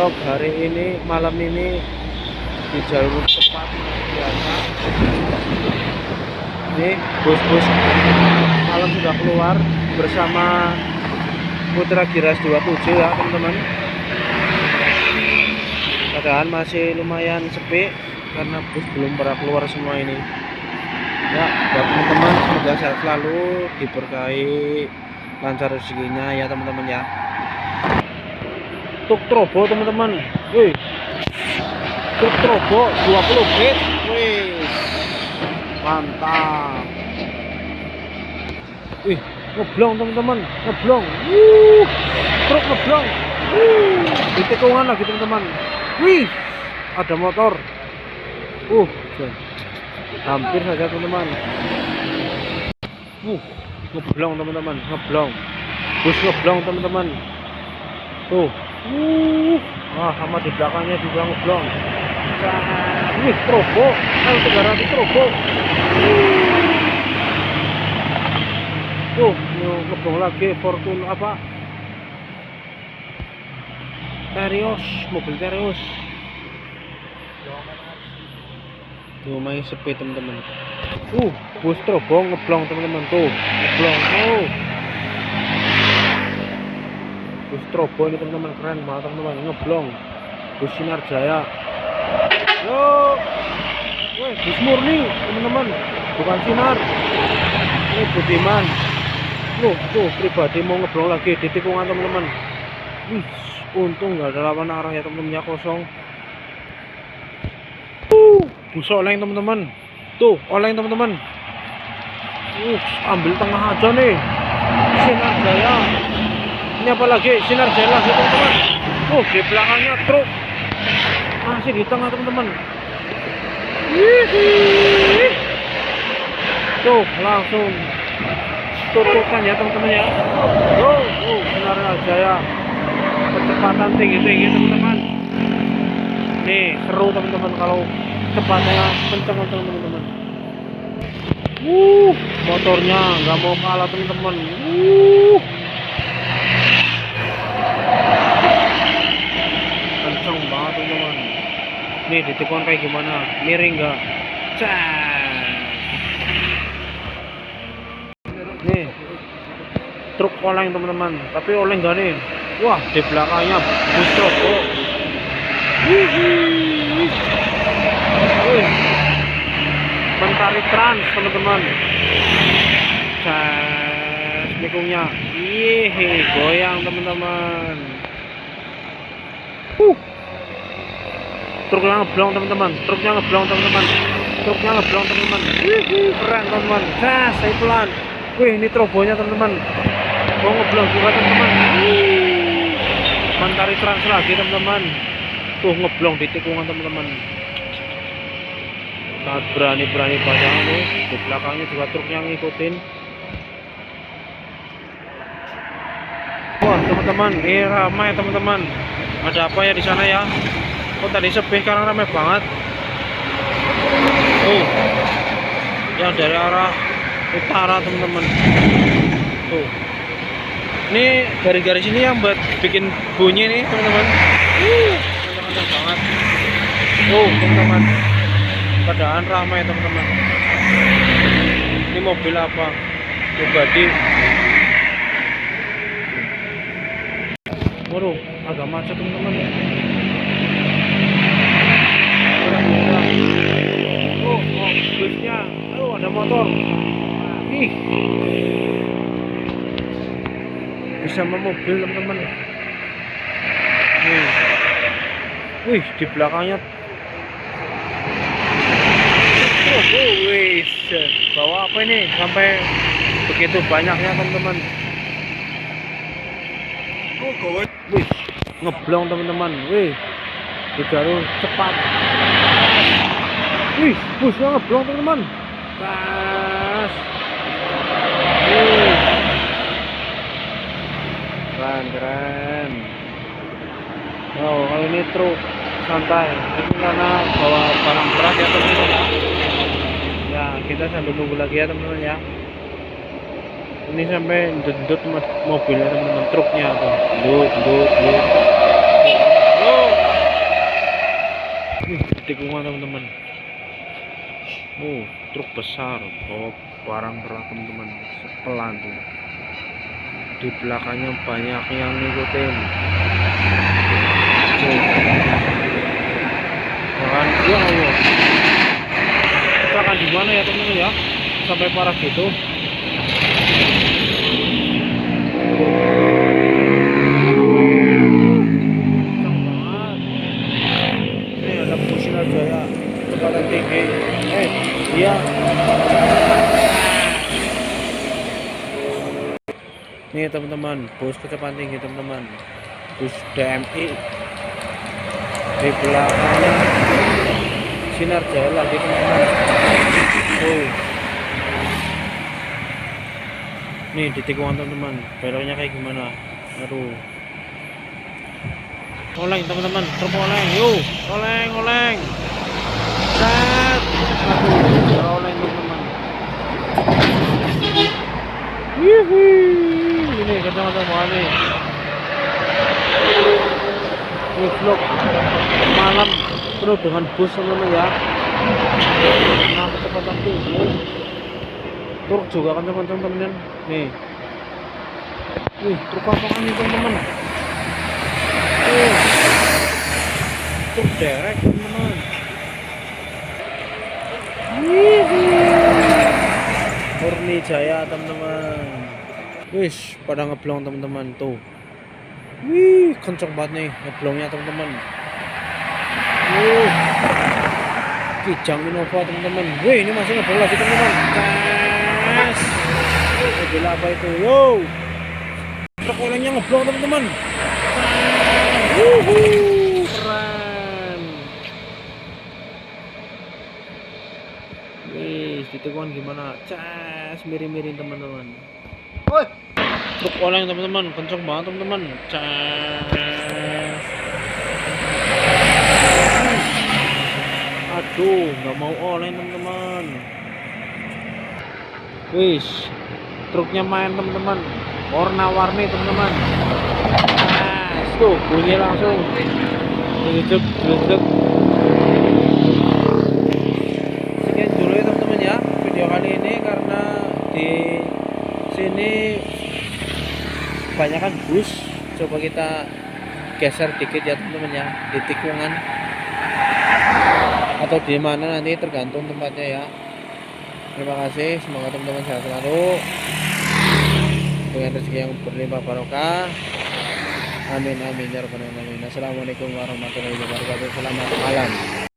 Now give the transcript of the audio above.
vlog hari ini, malam ini di jalur cepat biasa. Ini bus-bus malam sudah keluar bersama Putra Giras 27 ya teman-teman. Keadaan masih lumayan sepi karena bus belum pernah keluar semua ini. Ya, buat teman-teman semoga sehat selalu, diberkahi, lancar rezekinya ya teman-teman ya. Truk Trobo teman-teman, wih, truk Trobo 20 feet, wih, mantap. Wih, ngeblong teman-teman, ngeblong, truk ngeblong, di tikungan lagi teman-teman. Wih, ada motor, hampir saja teman-teman. Ngeblong teman-teman, ngeblong, bus ngeblong teman-teman. Tuh, sama di belakangnya juga ngeblong. Wih, Trobo, L300 Trobo. Tuh, ngeblong lagi Fortune apa? Terios, mobil Terios. Tuh, main sepi teman-teman. Bus Trobo ngeblong teman-teman, tuh, ngeblong. Bus Trobo ini teman-teman, keren banget teman-teman, ngeblong. Bus Sinar Jaya. Bus murni teman-teman, bukan Sinar. Ini Budiman. Tuh pribadi mau ngeblong lagi di tikungan teman-teman. Untung nggak ada lawan arah ya teman-teman, kosong. Bus oleng teman-teman. Tuh, oleng teman-teman. Ambil tengah aja nih. Sinar Jaya. Ini apa lagi? Sinar Jaya lagi teman-teman. Di belakangnya truk. Masih di tengah teman-teman. Tuh, langsung tutupan ya teman-teman ya. Sinar Jaya. Kecepatan tinggi-tinggi teman-teman. Nih, seru teman-teman kalau cepatnya kencang teman-teman. Motornya nggak mau kalah teman-teman. Kencang banget teman-teman. Nih di tikungan kayak gimana? Miring nggak? Nih truk oleng teman-teman. Tapi oleng nggak nih? Wah, di belakangnya bus Trobo. Mentari Trans teman-teman. Nikungnya goyang teman-teman. Truknya ngeblong teman-teman. Keren teman-teman. Saya pelan. Ini Trobonya teman-teman. Mau ngeblong juga teman-teman. Mentari Trans lagi teman-teman. Tuh ngeblong di tikungan teman-teman. Sangat berani padahal nih. Di belakangnya juga truknya ngikutin. Wah teman-teman, ini ramai teman-teman. Ada apa ya di sana ya? Kok tadi sepi, sekarang ramai banget. Yang dari arah utara teman-teman. Tuh. Ini garis-garis ini yang buat bikin bunyi nih teman-teman. Kencang banget. Teman-teman. Keadaan ramai teman-teman. Ini mobil apa? Pribadi. Waduh, agak macet teman-teman. Busnya. Ada motor. Bisa mobil teman-teman. Di belakangnya. Bawa apa ini sampai begitu banyaknya teman-teman. Ngeblong teman-teman. Di jalur cepat. Busnya ngeblong teman-teman. Keren. Kalau ini truk santai. Ini karena bawa barang berat ya teman-teman. Ya, kita sambil nunggu lagi ya teman-teman ya. Ini sampai dendut mobilnya teman-teman, truknya tuh. Dut. tikungan teman-teman. Oh, truk besar, bawa barang berat teman-teman, sepelan tuh. Di belakangnya banyak yang ngikutin. Tuh. Jangan ya Allah. Kecelakaan di mana ya teman-teman ya? Sampai parah gitu. Jaya kecepatan tinggi. Iya. Nih teman-teman, bus kecepatan tinggi teman-teman, bus DMI. Di belakangnya sinar jaya lagi teman-teman. Nih di tikungan teman-teman, beloknya kayak gimana? Aduh. Oleng teman-teman, truk oleng, yuk, oleng. Set. Aduh, oleng teman-teman. Ini kencang-kencang nih. Ini vlog malam penuh dengan bus teman-teman ya. Nah, kecepatan tinggi. Truk juga kan teman-teman. Nih. Truk apa kan ini teman-teman? Truk derek teman-teman. Murni Jaya teman-teman. Wis pada ngeblong teman-teman tuh. Kenceng banget nih ngeblongnya teman-teman. Kijang Innova teman-teman. Ini masih ngeblong lagi teman-teman. Tes. Mobil apa itu? Yo. Truk olengnya ngeblong teman-teman. Keren. Di tikungan gimana? Cas, miring-miring teman-teman. Truk oleng teman-teman, kenceng banget teman-teman. Cas. Aduh, nggak mau oleng teman-teman. Truknya main teman-teman. Warna-warni teman-teman. Tuh bunyi langsung gledek. Sekian dulu ya teman-teman ya video kali ini, karena di sini kebanyakan bus. Coba kita geser dikit ya teman-teman ya, di tikungan atau di mana nanti tergantung tempatnya ya. Terima kasih, semoga teman-teman sehat selalu dengan rezeki yang berlimpah barokah. Amin ya rabbal alamin. Assalamualaikum warahmatullahi wabarakatuh. Selamat malam.